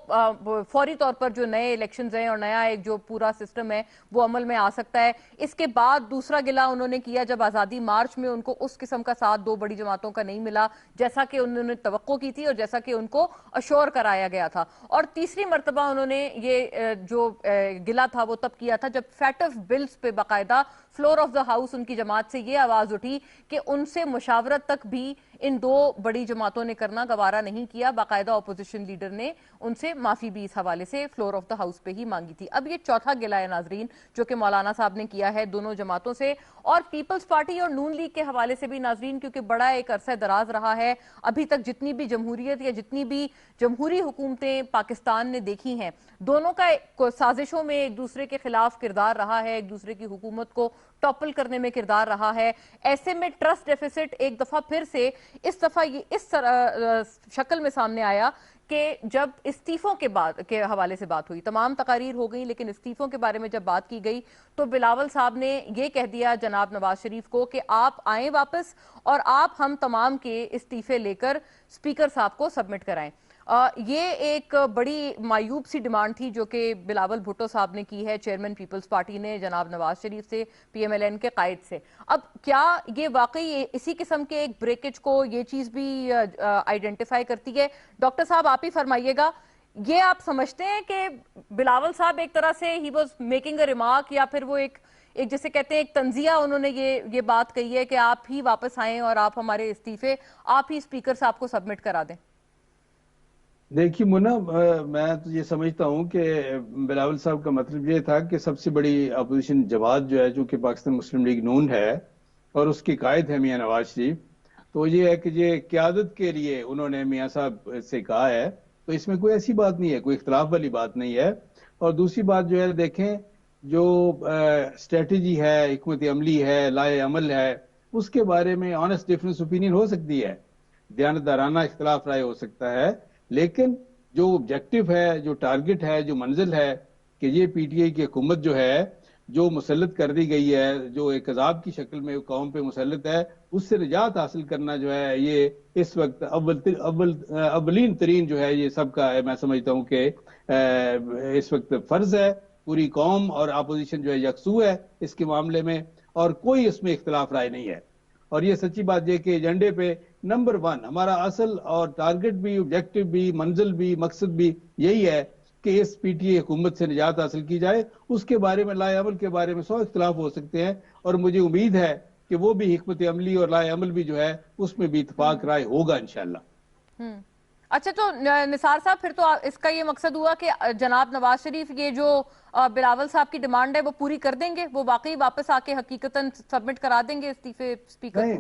فوری طور پر جو نئے الیکشنز ہیں اور نیا ایک جو پورا سسٹم ہے وہ عمل میں آ سکتا ہے. اس کے بعد دوسرا گلہ انہوں نے کیا جب آزادی مارچ میں ان کو اس قسم کا ساتھ 2 بڑی جماعتوں کا نہیں ملا جیسا کہ انہوں نے توقع کی تھی اور جیسا کہ ان کو اشور کرایا گیا تھا. اور تیسری مرتبہ انہوں نے یہ جو گلہ تھا وہ تب کیا تھا جب فیٹف بلز پہ باقاعدہ فلور آف دا ہاؤس ان کی جماعت سے یہ آواز اٹھی کہ ان سے مشاورت تک بھی ان 2 بڑی جماعتوں نے کرنا گوارا نہیں کیا. باقاعدہ اپوزیشن لیڈر نے ان سے معافی بھی اس حوالے سے فلور آف دا ہاؤس پہ ہی مانگی تھی. اب یہ چوتھا گلہ ہے ناظرین جو کہ مولانا صاحب نے کیا ہے دونوں جماعتوں سے, اور پیپلز پارٹی اور نون لیگ کے حوالے سے بھی ناظرین, کیونکہ بڑا ایک عرصہ دراز رہا ہے. ابھی تک جتنی بھی جمہوریت یا جتنی بھی جمہوری حکومتیں پاکستان نے دیکھی ہیں, دونوں کا سازشوں میں ایک دوسرے کے خلاف کردار رہا ہے, ایک دوسرے کی حکومت کو ٹاپل کرنے میں کردار رہا ہے. ایسے میں ٹرسٹ ڈیفیسٹ ایک دفعہ پھر سے اس دفعہ یہ اس شکل میں سامنے آیا کہ جب استعفوں کے حوالے سے بات ہوئی, تمام تقاریر ہو گئی لیکن استعفوں کے بارے میں جب بات کی گئی تو بلاول صاحب نے یہ کہہ دیا جناب نواز شریف کو کہ آپ آئیں واپس اور آپ ہم تمام کے استعفے لے کر اسپیکر صاحب کو سبمٹ کرائیں. یہ ایک بڑی معیوب سی ڈیمانڈ تھی جو کہ بلاول بھٹو صاحب نے کی ہے, چیئرمین پیپلز پارٹی نے جناب نواز شریف سے, پی ایم ایل این کے قائد سے. اب کیا یہ واقعی اسی قسم کے ایک بریکج کو یہ چیز بھی آئیڈینٹیفائی کرتی ہے؟ ڈاکٹر صاحب آپ ہی فرمائیے گا, یہ آپ سمجھتے ہیں کہ بلاول صاحب ایک طرح سے he was making a remark, یا پھر وہ ایک جسے کہتے ہیں ایک تنزیہ انہوں نے یہ بات کہی ہے کہ آپ ہی واپس آئیں اور آپ ہمارے استعفے آپ ہی اسپیکر صاحب کو سبمٹ کرا دیں؟ دیکھیے منا, میں تو یہ سمجھتا ہوں کہ بلاول صاحب کا مطلب یہ تھا کہ سب سے بڑی اپوزیشن جماعت جو ہے, جو کہ پاکستان مسلم لیگ نون ہے اور اس کے قائد ہے میاں نواز شریف, تو یہ ہے کہ یہ قیادت کے لیے انہوں نے میاں صاحب سے کہا ہے, تو اس میں کوئی ایسی بات نہیں ہے, کوئی اختلاف والی بات نہیں ہے. اور دوسری بات جو ہے, دیکھیں جو اسٹریٹجی ہے, حکمت عملی ہے, لائے عمل ہے, اس کے بارے میں آنیسٹ ڈفرینس اوپینین ہو سکتی ہے, دیانتدارانہ اختلاف رائے ہو سکتا ہے, لیکن جو آبجیکٹو ہے, جو ٹارگٹ ہے, جو منزل ہے کہ یہ پی ٹی آئی کی حکومت جو ہے جو مسلط کر دی گئی ہے, جو ایک عذاب کی شکل میں قوم پہ مسلط ہے, اس سے نجات حاصل کرنا جو ہے یہ اس وقت اولین ترین جو ہے یہ سب کا ہے. میں سمجھتا ہوں کہ اس وقت فرض ہے, پوری قوم اور اپوزیشن جو ہے یکسو ہے اس کے معاملے میں, اور کوئی اس میں اختلاف رائے نہیں ہے. اور یہ سچی بات یہ کہ ایجنڈے پہ نمبر 1 ہمارا اصل اور ٹارگٹ بھی, آبجیکٹو بھی, منزل بھی, مقصد بھی یہی ہے کہ اس پی ٹی آئی حکومت سے نجات حاصل کی جائے. اس کے بارے میں, لائے عمل کے بارے میں 100 اختلاف ہو سکتے ہیں, اور مجھے امید ہے کہ وہ بھی حکمت عملی اور لائے عمل بھی جو ہے اس میں بھی اتفاق رائے ہوگا انشاءاللہ. اچھا, تو نثار صاحب پھر تو اس کا یہ مقصد ہوا کہ جناب نواز شریف یہ جو بلاول صاحب کی ڈیمانڈ ہے وہ پوری کر دیں گے, وہ واقعی واپس آ کے حقیقتاً سبمٹ کرا دیں گے استعفے اسپیکر؟ نہیں,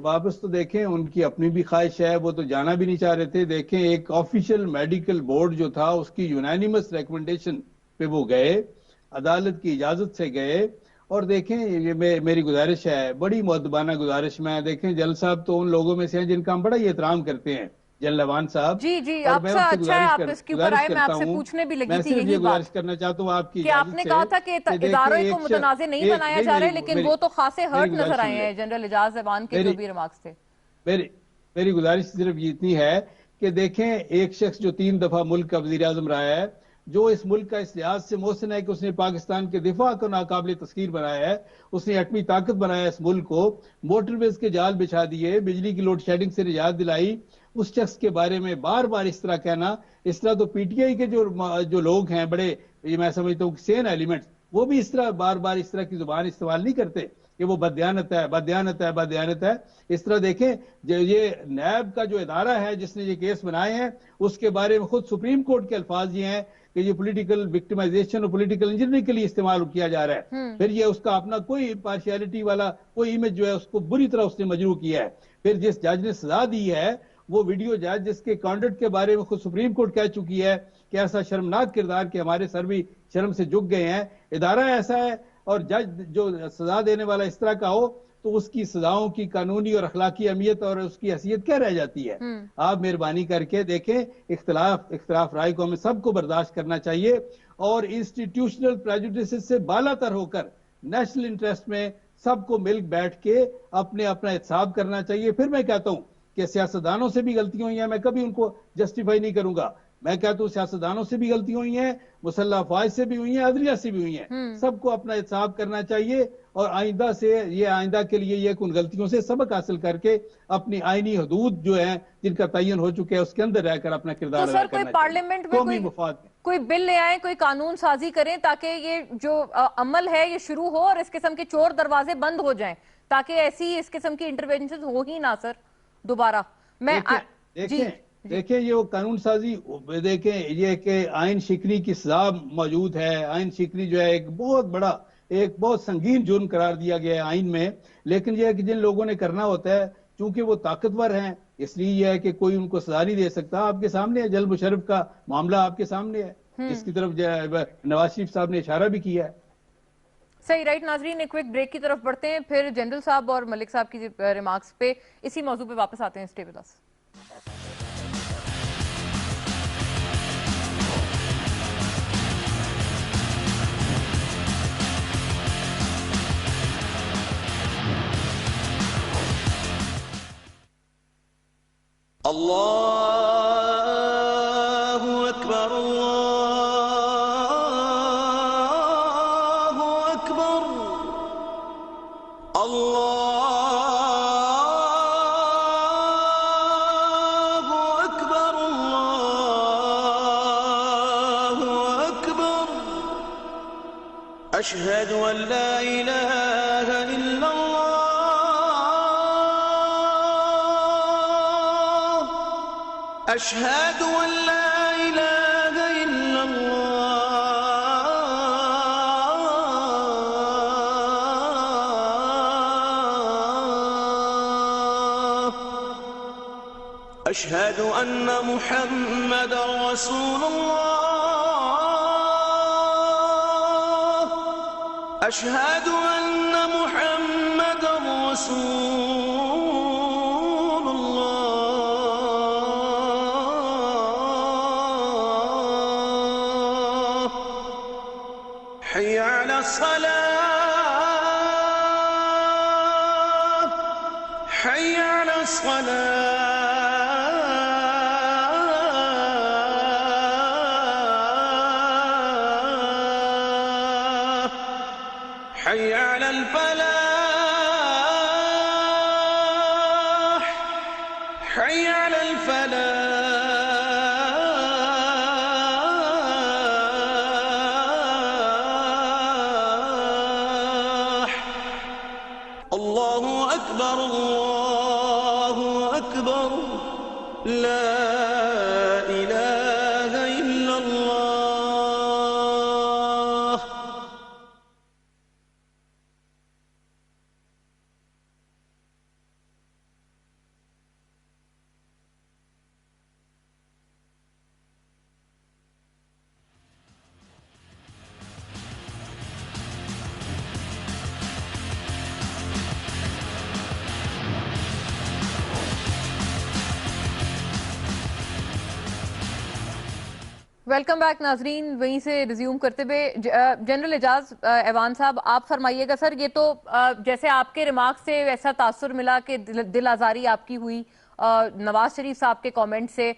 واپس تو دیکھیں ان کی اپنی بھی خواہش ہے, وہ تو جانا بھی نہیں چاہ رہے تھے. دیکھیں ایک آفیشیل میڈیکل بورڈ جو تھا اس کی یونانیمس ریکمنڈیشن پہ وہ گئے, عدالت کی اجازت سے گئے. اور دیکھیں یہ میری گزارش ہے, بڑی مؤدبانہ گزارش میں, دیکھیں جل صاحب تو ان لوگوں میں سے ہیں جن کا ہم بڑا ہی احترام کرتے ہیں, جلوان صاحب. جی آپ سے اچھا ہے آپ اس کے اوپر آئے, میں آپ سے پوچھنے بھی لگی تھی یہی بات کرنا چاہتا ہوں آپ کی کہ آپ نے کہا تھا کہ اداروں کو متنازع نہیں بنایا جا رہا, لیکن وہ تو خاصے ہرٹ نظر آئے ہیں جنرل اعجاز ایوان کے جو بھی ریمارکس تھے. میری گزارش صرف اتنی ہے کہ دیکھیں ایک شخص جو 3 دفعہ ملک کا وزیر اعظم رہا ہے, جو اس ملک کا اس لحاظ سے محسن ہے کہ اس نے پاکستان کے دفاع کو ناقابل تسخیر بنایا ہے, اس نے ایٹمی طاقت بنایا اس ملک کو, موٹر ویز کے جال بچھا دیے, بجلی کی لوڈ شیڈنگ سے نجات دلائی, اس شخص کے بارے میں بار بار اس طرح کہنا, اس طرح تو پی ٹی آئی کے جو لوگ ہیں بڑے, یہ میں سمجھتا ہوں سین ایلیمنٹس, وہ بھی اس طرح بار بار اس طرح کی زبان استعمال نہیں کرتے کہ وہ بددیانت ہے, بددیانت ہے, بددیانت ہے. اس طرح دیکھیں یہ نیب کا جو ادارہ ہے جس نے یہ کیس بنائے ہیں, اس کے بارے میں خود سپریم کورٹ کے الفاظ یہ ہیں کہ یہ پولیٹیکل وکٹمائزیشن اور پولیٹیکل انجینئرنگ کے لیے استعمال کیا جا رہا ہے. پھر یہ اس کا اپنا کوئی پارشیلٹی والا کوئی امیج جو ہے اس کو بری طرح اس نے مجروح کیا ہے. پھر جس جج نے سزا دی ہے وہ ویڈیو جج جس کے کانڈکٹ کے بارے میں خود سپریم کورٹ کہہ چکی ہے کہ ایسا شرمناک کردار کہ ہمارے سر بھی شرم سے جھک گئے ہیں. ادارہ ایسا ہے اور جج جو سزا دینے والا اس طرح کا ہو تو اس کی سزاؤں کی قانونی اور اخلاقی اہمیت اور اس کی حیثیت کیا رہ جاتی ہے. آپ مہربانی کر کے دیکھیں, اختلاف رائے کو ہمیں سب کو برداشت کرنا چاہیے, اور انسٹیٹیوشنل پریجوڈیسز سے بالا تر ہو کر نیشنل انٹرسٹ میں سب کو مل بیٹھ کے اپنا احتساب کرنا چاہیے. پھر میں کہتا ہوں کہ سیاستدانوں سے بھی غلطیاں ہوئی ہیں, میں کبھی ان کو جسٹیفائی نہیں کروں گا. میں کہتا ہوں سیاستدانوں سے بھی غلطیاں ہوئی ہیں, مسلح افواج سے بھی ہوئی ہیں, عدلیہ سے بھی ہوئی ہیں. سب کو اپنا احتساب کرنا چاہیے اور آئندہ کے لیے یہ ان غلطیوں سے سبق حاصل کر کے اپنی آئینی حدود جو ہیں جن کا تعین ہو چکے ہیں اس کے اندر رہ کر اپنا کردار ادا کرنا چاہیے. پارلیمنٹ میں کوئی بل لے آئیں, کوئی قانون سازی کریں تاکہ یہ جو عمل ہے یہ شروع ہو اور اس قسم کے چور دروازے بند ہو جائیں, تاکہ ایسی اس قسم کی انٹرونشن ہو ہی نہ سر دوبارہ. دیکھیں یہ قانون سازی, دیکھیں یہ کہ آئین شکنی کی سزا موجود ہے. آئین شکنی جو ہے ایک بہت سنگین جرم قرار دیا گیا ہے آئین میں, لیکن یہ ہے کہ جن لوگوں نے کرنا ہوتا ہے چونکہ وہ طاقتور ہیں اس لیے یہ ہے کہ کوئی ان کو سزا نہیں دے سکتا. آپ کے سامنے ہے جلب و شرف کا معاملہ, آپ کے سامنے ہے, اس کی طرف نواز شریف صاحب نے اشارہ بھی کیا ہے. صحیح, رائٹ. ناظرین ایک کوئک بریک کی طرف بڑھتے ہیں, پھر جنرل صاحب اور ملک صاحب کی ریمارکس پہ اسی موضوع پہ واپس آتے ہیں. Stay with us. اللہ اکبر اللہ اکبر اللہ اکبر اللہ اکبر اشہد ان لا الہ الا اللہ أشهد أن لا إله إلا الله أشهد أن محمد رسول الله أشهد أن محمد رسول الله حي على الصلاة حي على الصلاة حي على الفلاح حي على الفلاح الله أكبر الله أكبر لا إله إلا الله ویلکم بیک ناظرین. وہیں سے ریزیوم کرتے ہوئے جنرل اعجاز ایوان صاحب آپ فرمائیے گا. سر یہ تو جیسے آپ کے ریمارکس سے ایسا تاثر ملا کہ دل آزاری آپ کی ہوئی نواز شریف صاحب کے کامنٹ سے,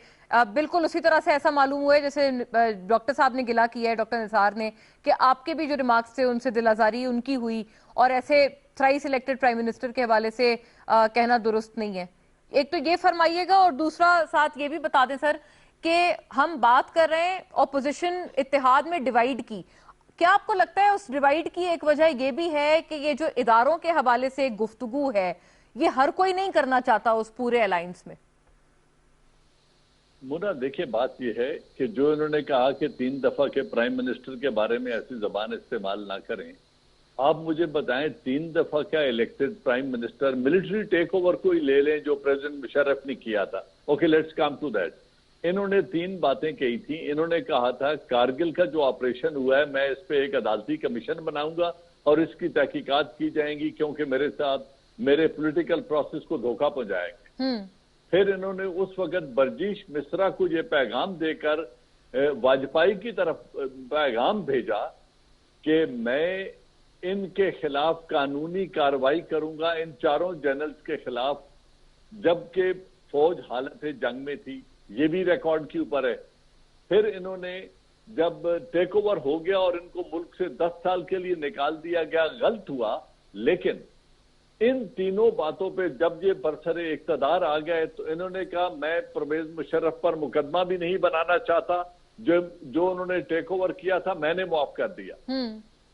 بالکل اسی طرح سے ایسا معلوم ہوا ہے جیسے ڈاکٹر صاحب نے گلا کیا ہے, ڈاکٹر نثار نے, کہ آپ کے بھی جو ریمارکس تھے ان سے دل آزاری ان کی ہوئی, اور ایسے تھرائس الیکٹڈ پرائم منسٹر کے حوالے سے کہنا درست نہیں ہے. ایک تو یہ فرمائیے گا, اور دوسرا ساتھ یہ بھی بتا دیں سر کہ ہم بات کر رہے ہیں اپوزیشن اتحاد میں ڈیوائیڈ کی, کیا آپ کو لگتا ہے اس ڈیوائیڈ کی ایک وجہ یہ بھی ہے کہ یہ جو اداروں کے حوالے سے گفتگو ہے یہ ہر کوئی نہیں کرنا چاہتا اس پورے الائنس میں؟ مونا دیکھیں بات یہ ہے کہ جو انہوں نے کہا کہ 3 دفعہ کے پرائم منسٹر کے بارے میں ایسی زبان استعمال نہ کریں, آپ مجھے بتائیں 3 دفعہ کیا elected prime minister military take over کوئی لے لیں جو پریزیڈنٹ مشرف نے کیا تھا. Okay let's come to that. انہوں نے 3 باتیں کہی تھیں. انہوں نے کہا تھا کارگل کا جو آپریشن ہوا ہے میں اس پہ ایک عدالتی کمیشن بناؤں گا اور اس کی تحقیقات کی جائیں گی کیونکہ میرے ساتھ میرے پولیٹیکل پروسیس کو دھوکہ پہنچائیں گے. پھر انہوں نے اس وقت برجیش مصرا کو یہ پیغام دے کر واجپائی کی طرف پیغام بھیجا کہ میں ان کے خلاف قانونی کارروائی کروں گا، ان چاروں جنرلز کے خلاف، جبکہ فوج حالت جنگ میں تھی، یہ بھی ریکارڈ کے اوپر ہے. پھر انہوں نے جب ٹیک اوور ہو گیا اور ان کو ملک سے 10 سال کے لیے نکال دیا گیا، غلط ہوا. لیکن ان تینوں باتوں پہ جب یہ برسر اقتدار آ گئے تو انہوں نے کہا میں پرویز مشرف پر مقدمہ بھی نہیں بنانا چاہتا، جو انہوں نے ٹیک اوور کیا تھا میں نے معاف کر دیا.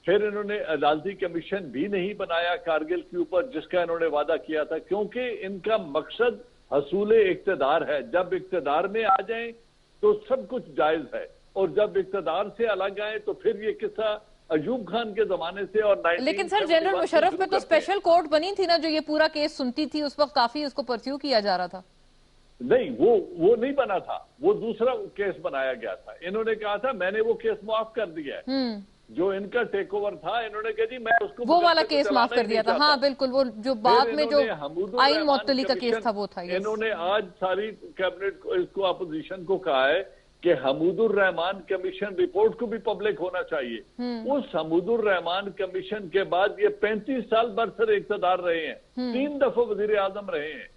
پھر انہوں نے عدالتی کمیشن بھی نہیں بنایا کارگل کے اوپر، جس کا انہوں نے وعدہ کیا تھا، کیونکہ ان کا مقصد حصول اقتدار ہے. جب اقتدار میں آ جائیں تو سب کچھ جائز ہے، اور جب اقتدار سے الگ آئیں تو پھر یہ قصہ ایوب خان کے زمانے سے اور لیکن سر جنرل مشرف پہ تو اسپیشل کورٹ بنی تھی نا جو یہ پورا کیس سنتی تھی، اس وقت کافی اس کو پرسیو کیا جا رہا تھا. نہیں، وہ نہیں بنا تھا، وہ دوسرا کیس بنایا گیا تھا. انہوں نے کہا تھا میں نے وہ کیس معاف کر دیا ہے، جو ان کا ٹیک اوور تھا. انہوں نے کہا جی میں اس کو وہ والا کیس معاف کر دیا تھا. ہاں بالکل، وہ جو بعد میں جو آئین معطلی کا کیس تھا وہ تھا. انہوں نے آج ساری کیبنٹ کو، اس کو اپوزیشن کو کہا ہے کہ حمود الرحمان کمیشن رپورٹ کو بھی پبلک ہونا چاہیے. اس حمود الرحمان کمیشن کے بعد یہ 35 سال برسر اقتدار رہے ہیں، 3 دفعہ وزیر اعظم رہے ہیں.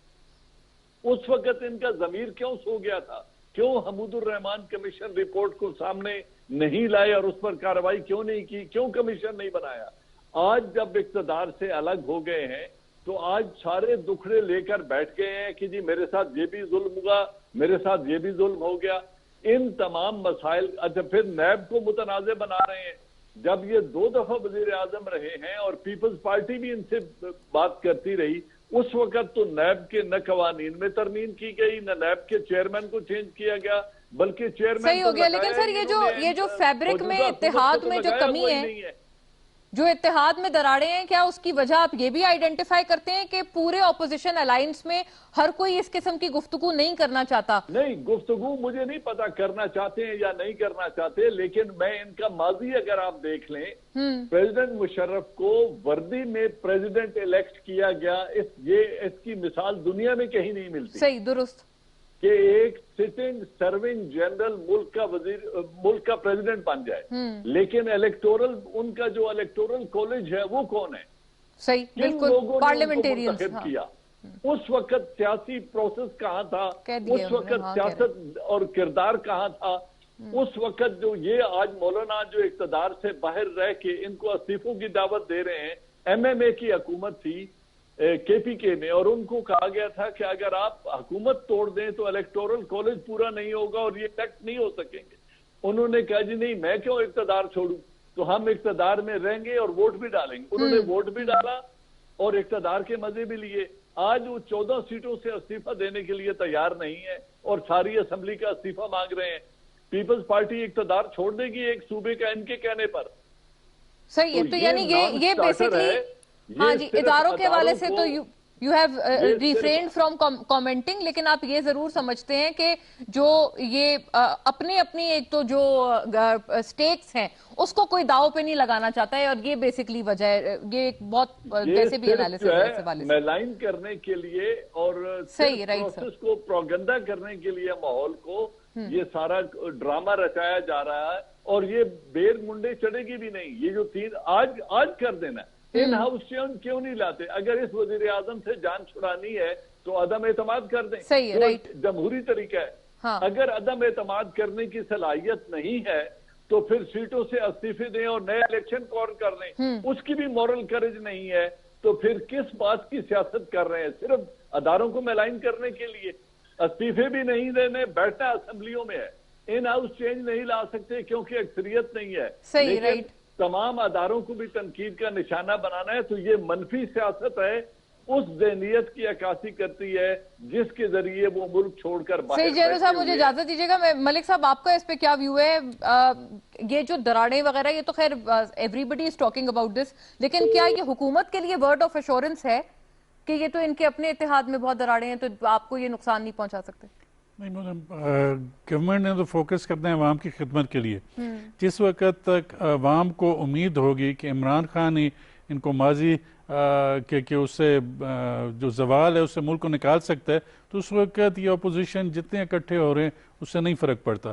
اس وقت ان کا ضمیر کیوں سو گیا تھا؟ کیوں حمود الرحمان کمیشن رپورٹ کو سامنے نہیں لائے اور اس پر کارروائی کیوں نہیں کی؟ کیوں کمیشن نہیں بنایا؟ آج جب اقتدار سے الگ ہو گئے ہیں تو آج سارے دکھڑے لے کر بیٹھ گئے ہیں کہ جی میرے ساتھ یہ بھی ظلم ہوا، میرے ساتھ یہ بھی ظلم ہو گیا. ان تمام مسائل، اچھا پھر نیب کو متنازع بنا رہے ہیں. جب یہ 2 دفعہ وزیر اعظم رہے ہیں اور پیپلز پارٹی بھی ان سے بات کرتی رہی، اس وقت تو نیب کے نہ قوانین میں ترمیم کی گئی، نہ نیب کے چیئرمین کو چینج کیا گیا، بلکہ چیئرمین صحیح ہو گیا. لیکن سر یہ جو فیبرک میں اتحاد میں جو کمی ہے، جو اتحاد میں دراڑیں ہیں، کیا اس کی وجہ آپ یہ بھی آئیڈینٹیفائی کرتے ہیں کہ پورے اپوزیشن الائنس میں ہر کوئی اس قسم کی گفتگو نہیں کرنا چاہتا؟ نہیں، گفتگو مجھے نہیں پتا کرنا چاہتے ہیں یا نہیں کرنا چاہتے، لیکن میں ان کا ماضی اگر آپ دیکھ لیں، پریزیڈنٹ مشرف کو وردی میں پریزیڈنٹ الیکٹ کیا گیا، اس کی مثال دنیا میں کہیں نہیں ملتی. صحیح، درست، کہ ایک سٹنگ سرونگ جنرل ملک کا پریزیڈنٹ بن جائے. لیکن الیکٹورل، ان کا جو الیکٹورل کالج ہے وہ کون ہے؟ صحیح، بالکل، پارلیمنٹیرینز کیا. اس وقت سیاسی پروسیس کہاں تھا؟ اس وقت سیاست اور کردار کہاں تھا؟ اس وقت جو یہ آج مولانا جو اقتدار سے باہر رہ کے ان کو استعفوں کی دعوت دے رہے ہیں، MMA کی حکومت تھی KPK میں، اور ان کو کہا گیا تھا کہ اگر آپ حکومت توڑ دیں تو الیکٹورل کالج پورا نہیں ہوگا اور یہ الیکٹ نہیں ہو سکیں گے. انہوں نے کہا جی نہیں، میں کیوں اقتدار چھوڑوں، تو ہم اقتدار میں رہیں گے اور ووٹ بھی ڈالیں گے. انہوں نے ووٹ بھی ڈالا اور اقتدار کے مزے بھی لیے. آج وہ 14 سیٹوں سے استعفیٰ دینے کے لیے تیار نہیں ہے اور ساری اسمبلی کا استعفیٰ مانگ رہے ہیں. پیپلز پارٹی اقتدار چھوڑ دے گی ایک صوبے کا ان کے کہنے پر. صحیح ہے. تو یعنی یہ بیسکلی، ہاں جی، اداروں کے حوالے سے تو you have refrained from commenting, لیکن آپ یہ ضرور سمجھتے ہیں کہ جو یہ اپنی ایک تو جو سٹیکس ہیں اس کو کوئی داؤ پہ نہیں لگانا چاہتا ہے، اور یہ بیسکلی وجہ ہے. یہ ایک بہت ویسے بھی انالیسس ہے اس حوالے سے، میلائن کرنے کے لیے اور پروسیس کو پروگنڈا کرنے کے لیے ماحول کو یہ سارا ڈرامہ رچایا جا رہا ہے. اور یہ بیر منڈے چڑھے گی بھی نہیں. یہ جو 3 آج کر دینا، ان ہاؤس چیئرمین کیوں نہیں لاتے؟ اگر اس وزیر اعظم سے جان چھڑانی ہے تو عدم اعتماد کر دیں. صحیح ہے، رائٹ، جمہوری طریقہ ہے. اگر عدم اعتماد کرنے کی صلاحیت نہیں ہے تو پھر سیٹوں سے استعفے دیں اور نئے الیکشن کال کر لیں. اس کی بھی مورل کریج نہیں ہے تو پھر کس بات کی سیاست کر رہے ہیں؟ صرف اداروں کو میلائن کرنے کے لیے. استعفے بھی نہیں دینے، بیٹھنا اسمبلیوں میں ہے. ان ہاؤس چینج نہیں لا سکتے کیونکہ اکثریت نہیں ہے. صحیح، رائٹ. تمام اداروں کو بھی تنقید کا نشانہ بنانا ہے. تو یہ منفی سیاست ہے، اس ذہنیت کی عکاسی کرتی ہے جس کے ذریعے وہ ملک چھوڑ کر باہر. صحیح جینو صاحب، مجھے اجازت دیجیے گا. ملک صاحب، آپ کا اس پہ کیا ویو ہے؟ یہ جو دراڑیں وغیرہ، یہ تو خیر everybody is talking about this, لیکن کیا یہ حکومت کے لیے ورڈ آف ایشورنس ہے کہ یہ تو ان کے اپنے اتحاد میں بہت دراڑیں ہیں تو آپ کو یہ نقصان نہیں پہنچا سکتے؟ نہیں، گورنمنٹ نے تو فوکس کرنا ہے عوام کی خدمت کے لیے. جس وقت تک عوام کو امید ہوگی کہ عمران خان ہی ان کو ماضی کہ اس سے جو زوال ہے اس سے ملک کو نکال سکتا ہے، تو اس وقت یہ اپوزیشن جتنے اکٹھے ہو رہے ہیں اس سے نہیں فرق پڑتا.